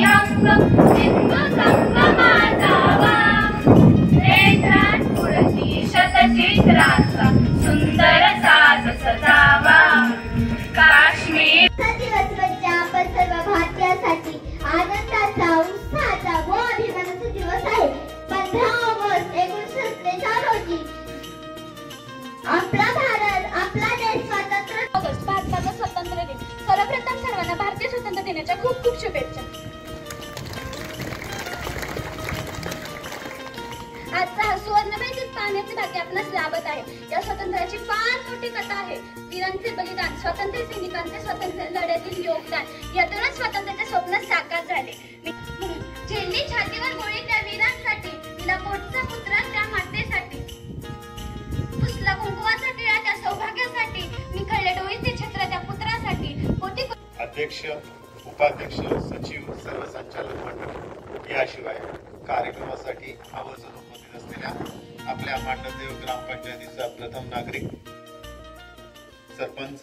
अंग सिंधू संगमाजावा नेत्रात पुढची शतचित्रांचा सुंदर साज सजावा काश्मीर आपण सर्व भारतीयांसाठी आनंदाचा उत्साहाचा व अभिमानाचा दिवस आहे 15 ऑगस्ट 1947 रोजी आपला भारत आपला देश स्वतंत्र ऑगस्ट भारताचा स्वातंत्र्य दिन सर्वप्रथम सर्वांना भारतीय स्वातंत्र्य दिनाच्या खूप खूप शुभेच्छा। आजचा हा सुवर्णमय पाहण्याची भाग्य आपणास लाभत आहे। या स्वातंत्र्याची फार मोठी कथा आहे। वीरांचे बलिदान स्वातंत्र्य सैनिकांचे स्वातंत्र्य लढ्यातील योगदान यातूनच स्वातंत्र्याचे स्वप्न साकार झाले। झेंडी छातीवर गोळी त्या वीरांसाठी तिला पोटचा पुत्र त्या मातेसाठी पुसला कुंकुवाचा टिळा त्या सौभाग्यासाठी निखळले डोळीचे छत्र त्या पुत्रासाठी कोटी अध्यक्ष उपाध्यक्ष सचिव सर्व संचालक मंडळ याशिवाय कार्यक्रमासाठी आवर्जून उपस्थित असलेल्या आपल्या मांडदेव ग्रामपंचायतीचा प्रथम नागरिक सरपंच